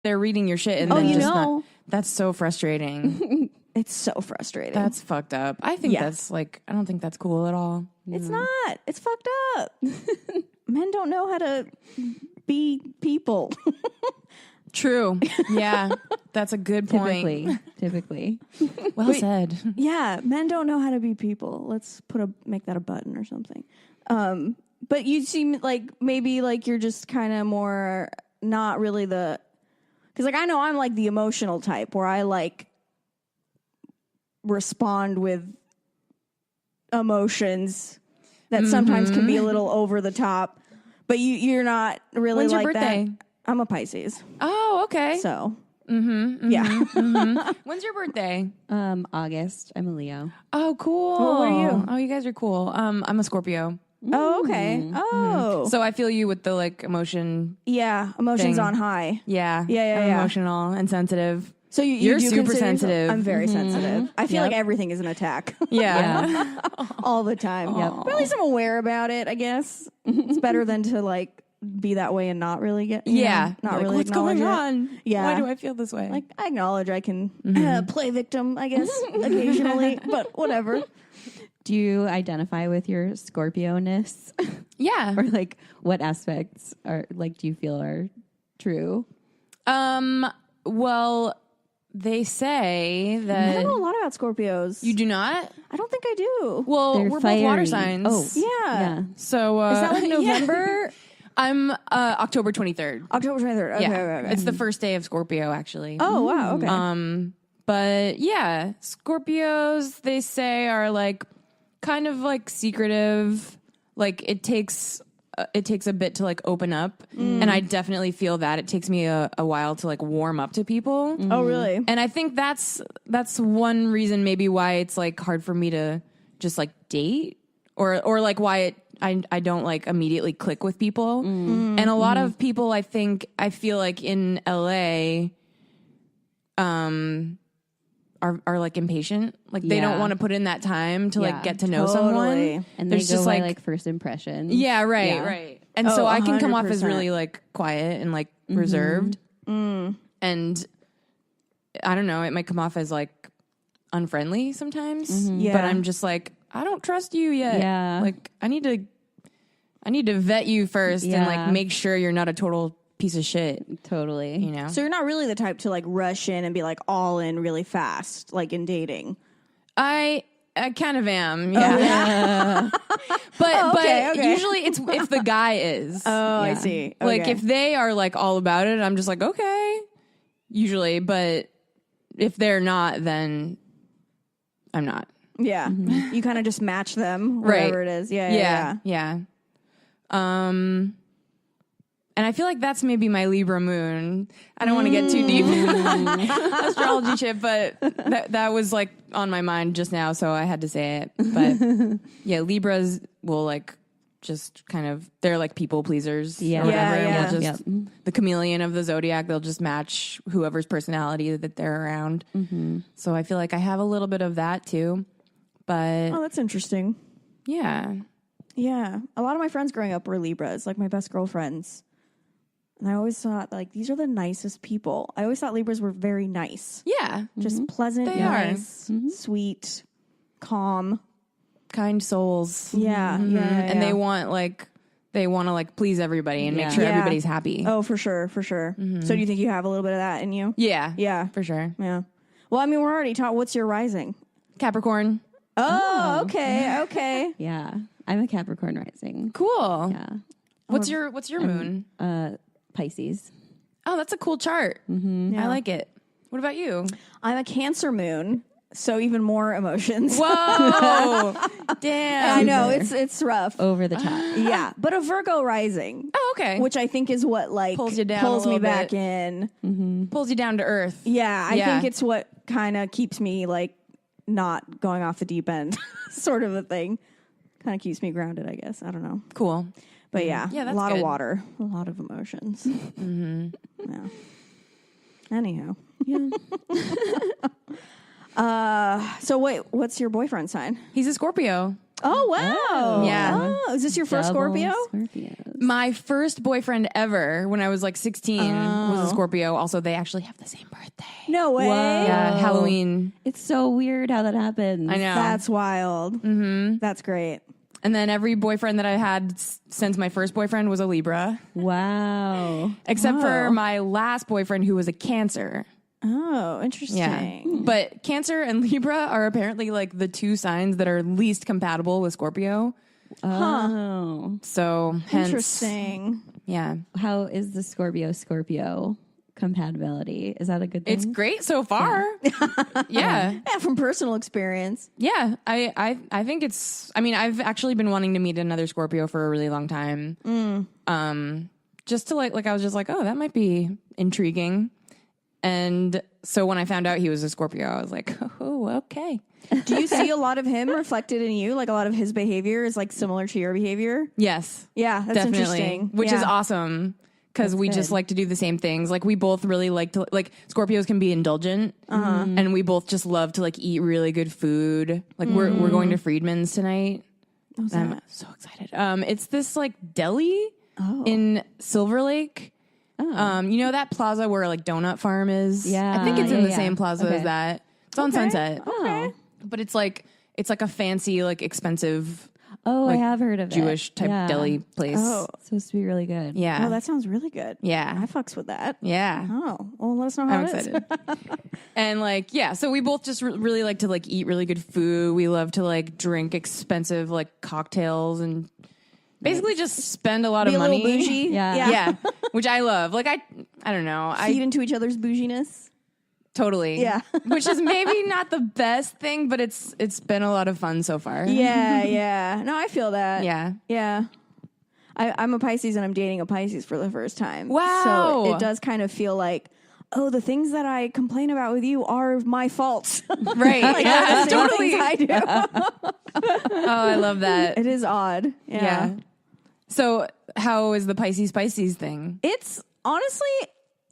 they're reading your shit and then just not. That's so frustrating. It's so frustrating. That's fucked up. I think that's like, I don't think that's cool at all. It's not. It's fucked up. Men don't know how to be people. True. Yeah. That's a good point. Typically. Well said. Yeah. Men don't know how to be people. Let's make that a button or something. But you seem like maybe like you're just kind of more not really because like I know I'm like the emotional type where I like respond with emotions that sometimes can be a little over the top, but you're not really. When's like your birthday? that. I'm a Pisces. Oh, okay. So, yeah. When's your birthday? August. I'm a Leo. Oh, cool. What are you? Oh, you guys are cool. I'm a Scorpio. Oh, okay. Oh. So I feel you with the like emotion. Yeah. Emotions thing. on high. Yeah. Yeah. I'm emotional and sensitive. So you're super sensitive. I'm very sensitive. I feel like everything is an attack. Yeah. All the time. Yep. But at least I'm aware about it, I guess. It's better than to like be that way and not really get not like, really what's going on? Yeah. Why do I feel this way? Like I acknowledge I can play victim, I guess, occasionally, but whatever. Do you identify with your Scorpio-ness? Yeah. Or like what aspects are like do you feel are true? Well, they say that I know a lot about Scorpios. you do not. I don't think I do. Well, They're we're fiery. both water signs. Oh, Yeah. So Is that like November? I'm October 23rd. October 23rd. Okay, okay. It's the first day of Scorpio, actually. Oh, wow. Okay. But yeah, Scorpios, they say, are like kind of like secretive. Like it takes a bit to like open up, and I definitely feel that it takes me a while to like warm up to people. Oh, really? And I think that's one reason maybe why it's like hard for me to just like date or like why I don't like immediately click with people. And a lot of people I feel like in LA are like impatient. Like they don't want to put in that time to like get to know someone. And there's just like first impression. Yeah, right, right. And so I can come off as really like quiet and like reserved. And I don't know, it might come off as like unfriendly sometimes. Yeah. But I'm just like, I don't trust you yet. Yeah. Like I need to vet you first and like make sure you're not a total piece of shit. Totally. You know? So you're not really the type to like rush in and be like all in really fast, like in dating. I kind of am, yeah. But usually it's if the guy is. Oh, I see. Okay. Like if they are like all about it, I'm just like, okay. Usually, but if they're not, then I'm not. Yeah. You kind of just match them, whatever it is. Yeah. And I feel like that's maybe my Libra moon. I don't want to get too deep astrology shit, but that was like on my mind just now, so I had to say it. But yeah, Libras will like just kind of, they're like people pleasers or whatever. Yeah. And we'll just, the chameleon of the zodiac, they'll just match whoever's personality that they're around. So I feel like I have a little bit of that too. But Oh, that's interesting. yeah. Yeah. A lot of my friends growing up were Libras, like my best girlfriends. And I always thought, like, these are the nicest people. I always thought Libras were very nice. Yeah. Just pleasant, They nice, sweet, calm. Kind souls. Yeah. And they want to like please everybody and make sure everybody's happy. Oh, for sure. So do you think you have a little bit of that in you? Yeah. Yeah. For sure. Yeah. Well, I mean, we're already taught, what's your rising? Capricorn. Oh, okay. Yeah. I'm a Capricorn rising. Cool. Yeah. What's your moon? Pisces. Oh, that's a cool chart. I like it. What about you? I'm a Cancer moon, so even more emotions. Whoa. Damn. I know, it's rough. Over the top. Yeah, but a Virgo rising. Oh, okay. Which I think is what like Pulls you down pulls a me little back bit. in. Pulls you down to earth. Yeah, I think it's what kind of keeps me like not going off the deep end, sort of a thing. Kind of keeps me grounded, I guess. I don't know. Cool. But yeah, that's a lot good. of water, a lot of emotions. Yeah. Anyhow. Yeah. So what's your boyfriend's sign? He's a Scorpio. Oh, wow. Yeah. Oh, is this your first Double Scorpio? Scorpios. My first boyfriend ever when I was like 16 was a Scorpio. Also, they actually have the same birthday. No way. Whoa. Yeah, Halloween. It's so weird how that happens. I know. That's wild. Mm-hmm. That's great. And then every boyfriend that I had since my first boyfriend was a Libra. Wow. Except for my last boyfriend who was a Cancer. Oh, interesting. Yeah. But Cancer and Libra are apparently like the two signs that are least compatible with Scorpio. Oh. So, hence. Interesting. Yeah. How is the Scorpio compatibility? Is that a good thing? It's great so far. Yeah. Yeah, from personal experience. Yeah. I think it's, I mean, I've actually been wanting to meet another Scorpio for a really long time. Just to like I was just like, oh, that might be intriguing. And so when I found out he was a Scorpio, I was like, oh, okay. Do you see a lot of him reflected in you? Like a lot of his behavior is like similar to your behavior? Yes. Yeah, that's Definitely. interesting. Which is awesome. Because we just like to do the same things. Like we both really like to, like Scorpios can be indulgent. And we both just love to like eat really good food. Like we're going to Friedman's tonight. I'm so excited. It's this like deli in Silver Lake. You know that plaza where like Donut Farm is? Yeah. I think it's in the Yeah. same plaza as that. It's on Sunset. Okay. But it's like a fancy, like expensive Oh, like, I have heard of Jewish it. type deli place. Oh. It's supposed to be really good. Yeah. Oh, that sounds really good. Yeah. I fucks with that. Yeah. Oh, well, let us know how I'm it is. excited. And like, yeah, so we both just really like to like eat really good food. We love to like drink expensive like cocktails and basically just spend a lot Be of a money. little bougie. Yeah. Yeah. Which I love. Like I don't know. Feed into each other's bouginess. Totally. Yeah. Which is maybe not the best thing, but it's been a lot of fun so far. Yeah, yeah. No, I feel that. Yeah. Yeah. I'm a Pisces and I'm dating a Pisces for the first time. Wow. So it does kind of feel like, oh, the things that I complain about with you are my faults. Right. Like, Yeah, they're the totally. things I do. Oh, I love that. It is odd. Yeah. So how is the Pisces thing? It's honestly,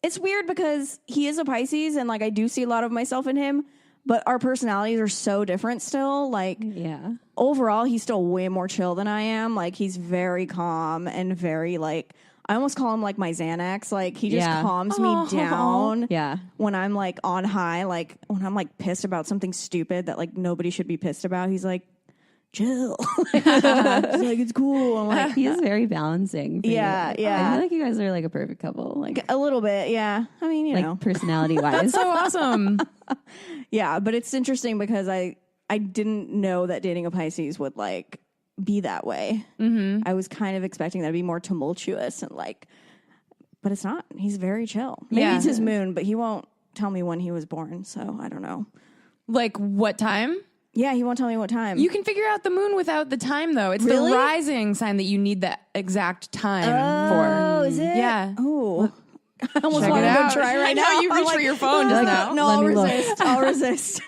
it's weird because he is a Pisces and like I do see a lot of myself in him, but our personalities are so different still. Like Yeah. overall, he's still way more chill than I am. Like he's very calm and very like, I almost call him like my Xanax. Like he just Yeah. calms me down. Yeah. When I'm like on high, like when I'm like pissed about something stupid that like nobody should be pissed about, he's like, chill. He's like, it's cool. I'm like, He is very balancing. For Yeah, you. yeah. I feel like you guys are like a perfect couple. Like a little bit, yeah. I mean, you know. personality wise. So awesome. Yeah, but it's interesting because I didn't know that dating a Pisces would like be that way. Mm-hmm. I was kind of expecting that to be more tumultuous and like, but it's not. He's very chill. Maybe Yeah. it's his moon, but he won't tell me when he was born, so I don't know. Like what time? Yeah, he won't tell me what time. You can figure out the moon without the time, though. It's Really? the rising sign that you need the exact time Oh, for. is it? Yeah. Oh. I almost Check want it to go out. try I right know, now. you I'm reached for your phone just now. No, Let I'll me look. resist. I'll resist.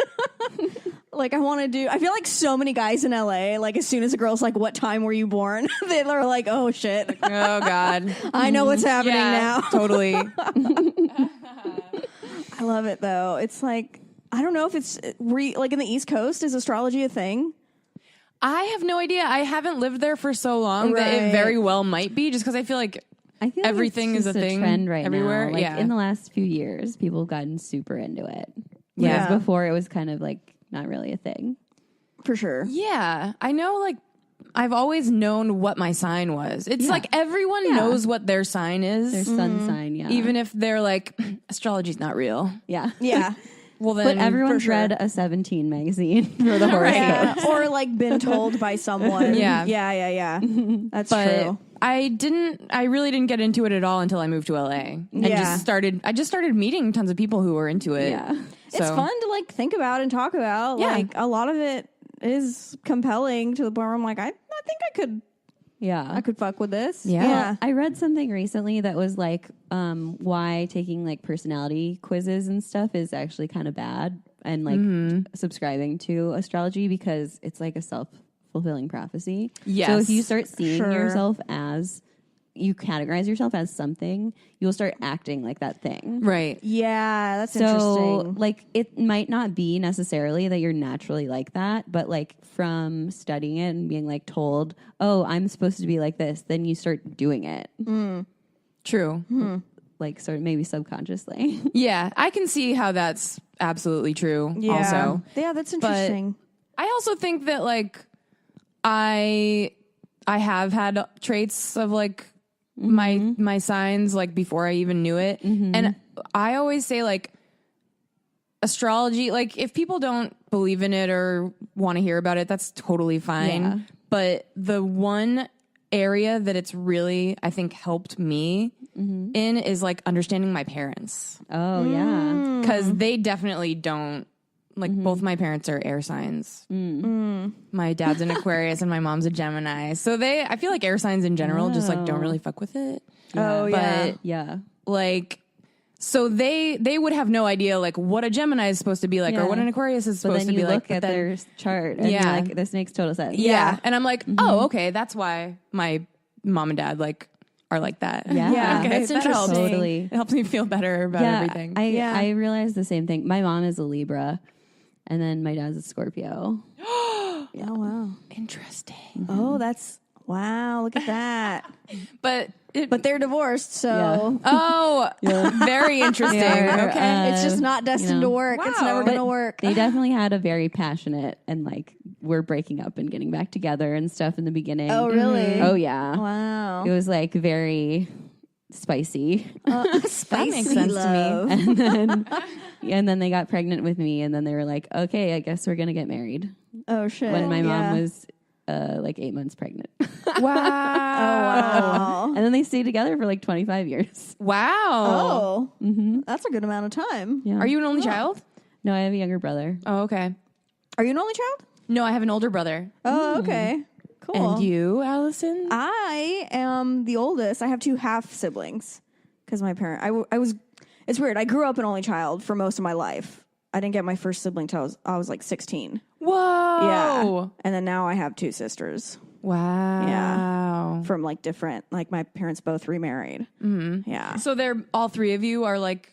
Like, I want to do, I feel like so many guys in LA, like, as soon as a girl's like, what time were you born? They're like, oh, shit. Oh, God. I know what's happening now. Totally. I love it, though. It's like, I don't know if it's, like, in the East Coast, is astrology a thing? I have no idea. I haven't lived there for so long that it Right. very well might be, just because I feel like I feel like everything it's is a just thing trend right everywhere. now. Like Yeah. in the last few years, people have gotten super into it. Yeah. Whereas before it was kind of like not really a thing. For sure. Yeah. I know, like, I've always known what my sign was. It's Yeah. like everyone Yeah. knows what their sign is. Their sun sign, yeah. Even if they're like, astrology's not real. yeah. Yeah. Well, then. But everyone's sure. read a 17 magazine for the horoscope. Yeah. Or, like, been told by someone. Yeah. Yeah. That's But true. I really didn't get into it at all until I moved to LA. And Yeah. I just started meeting tons of people who were into it. Yeah. It's So- fun to, like, think about and talk about. Yeah. Like, a lot of it is compelling to the point where I'm like, I think I could fuck with this. Yeah. Yeah. I read something recently that was like why taking like personality quizzes and stuff is actually kind of bad and like subscribing to astrology because it's like a self-fulfilling prophecy. Yes. So if you start seeing Sure. yourself as you categorize yourself as something, you'll start acting like that thing. Right. Yeah, that's So, interesting. like, it might not be necessarily that you're naturally like that, but like from studying it and being like told, oh, I'm supposed to be like this, then you start doing it. True. Like, sort of maybe subconsciously. Yeah, I can see how that's absolutely true. Yeah. Also, Yeah, that's interesting. I also think that like I have had traits of like my signs like before I even knew it, and I always say like astrology, like if people don't believe in it or want to hear about it, that's totally fine. Yeah. But the one area that it's really, I think, helped me in is like understanding my parents, Oh, yeah. because they definitely don't. Like both my parents are air signs. My dad's an Aquarius and my mom's a Gemini. So I feel like air signs in general just like don't really fuck with it. Oh, yeah. But Yeah. like, so they would have no idea like what a Gemini is supposed to be like or what an Aquarius is But supposed then to you be like. look at their chart and you're like, this makes total sense. Yeah. And I'm like, oh, okay, that's why my mom and dad like are like that. Yeah. Yeah, Okay, that's that helps. interesting. Totally. It helps me feel better about everything. I realized the same thing. My mom is a Libra, and then my dad's a Scorpio. Oh, wow. Interesting. Oh, that's, wow, look at that. But But they're divorced, so very interesting. They're, Okay. it's just not destined to work. It's Wow. never going to work. They definitely had a very passionate and like we're breaking up and getting back together and stuff in the beginning. Oh, really? Oh yeah. Wow. It was like very spicy. Spicy makes sense to me. love. And then they got pregnant with me, and then they were like, okay, I guess we're gonna get married. Oh, shit. When my mom Yeah. was like 8 months pregnant. Wow. And then they stayed together for like 25 years. Wow. Oh, that's a good amount of time. Yeah. Are you an only child? No, I have a younger brother. Oh, okay. Are you an only child? No, I have an older brother. Oh, okay. Cool. And you, Allison? I am the oldest. I have two half siblings because my parent. I was. It's weird. I grew up an only child for most of my life. I didn't get my first sibling till I was like 16. Whoa. Yeah, and then now I have two sisters. Wow. Yeah, from like different. Like my parents both remarried. Mm-hmm. Yeah. So they're all three of you are like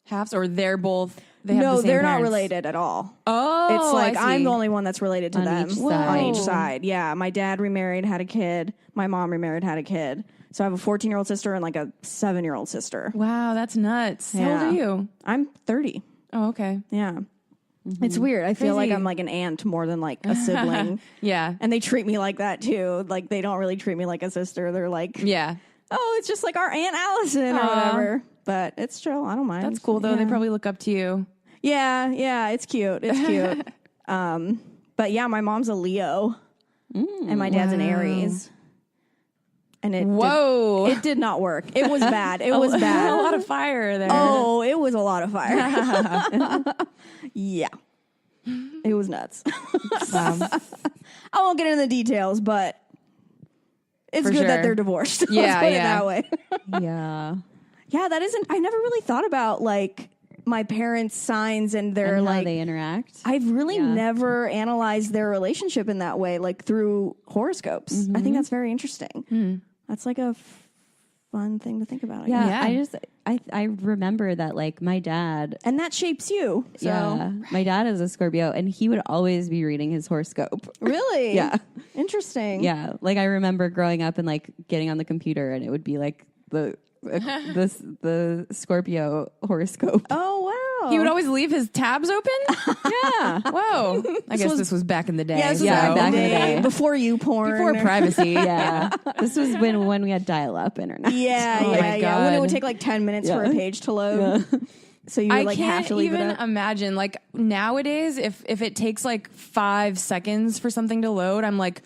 halves, or they're both. They have the same they're not parents? related at all. Oh, It's like I see. I'm the only one that's related to On them each side. on each side. Yeah, my dad remarried, had a kid. My mom remarried, had a kid. So I have a 14-year-old sister and like a 7-year-old sister. Wow, that's nuts. How old Yeah. are you? I'm 30. Oh, okay. Yeah. It's weird. I feel like Crazy. I'm like an aunt more than like a sibling. Yeah. And they treat me like that too. Like they don't really treat me like a sister. They're like, Yeah. oh, it's just like our Aunt Allison or Aw. whatever. But it's chill. I don't mind. That's cool though. Yeah. They probably look up to you. Yeah, it's cute. It's cute. But yeah, my mom's a Leo and my dad's an Aries. And it did not work. It was bad. It was A bad. lot of fire there. Oh, it was a lot of fire. Yeah. It was nuts. I won't get into the details, but it's For good that sure. they're divorced. Yeah, Let's put it yeah. that way. Yeah. Yeah, that isn't, I never really thought about like my parents' signs and their And how like, they interact. I've really never analyzed their relationship in that way, like through horoscopes. I think that's very interesting. That's like a fun thing to think about. I guess. Yeah. I remember that like my dad. And that shapes you. So Yeah, my dad is a Scorpio, and he would always be reading his horoscope. really, Yeah. interesting. Yeah, like I remember growing up and like getting on the computer, and it would be like the Scorpio horoscope. Oh wow. He would always leave his tabs open? Yeah, Whoa. I guess this was back in the day. Yeah, this was Yeah, back in the back in the day, day. before you porn. Before privacy. yeah. This was when we had dial-up internet. Yeah, Oh my yeah. When it would God. take like 10 minutes for a page to load. So you would I like have can't to leave it even up. imagine. Like nowadays, if it takes like 5 seconds for something to load, I'm like,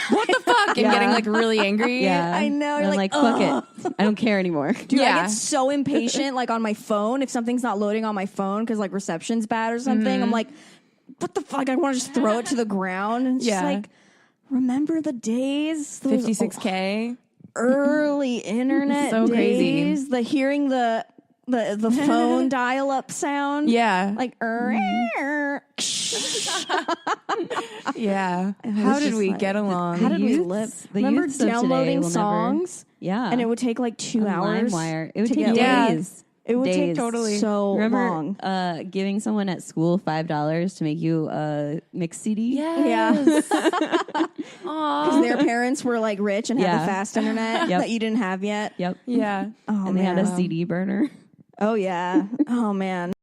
what the fuck? And getting like really angry. Yeah, I know, And you're I'm like, like, fuck it, I don't care anymore. Dude, I Yeah. get so impatient, like on my phone, if something's not loading on my phone because like reception's bad or something. I'm like, what the fuck? I want to just throw it to the ground. And it's just Yeah. like, remember the days? Those 56K. early internet So crazy. days. The hearing the the phone dial up sound. Yeah. Like yeah. How did we get along? how did we youths- live? the Remember youths of today downloading will never- songs? Yeah. And it would take like 2 On hours. LimeWire. It would to take get- Yeah. days. It would take Days. Totally. so Remember long. giving someone at school $5 to make you a mix CD? Yeah. Because their parents were like rich and had Yeah. the fast internet Yep. that you didn't have yet. Yep. Yeah. Oh, And they had a man. CD burner. Oh, yeah. Oh, man.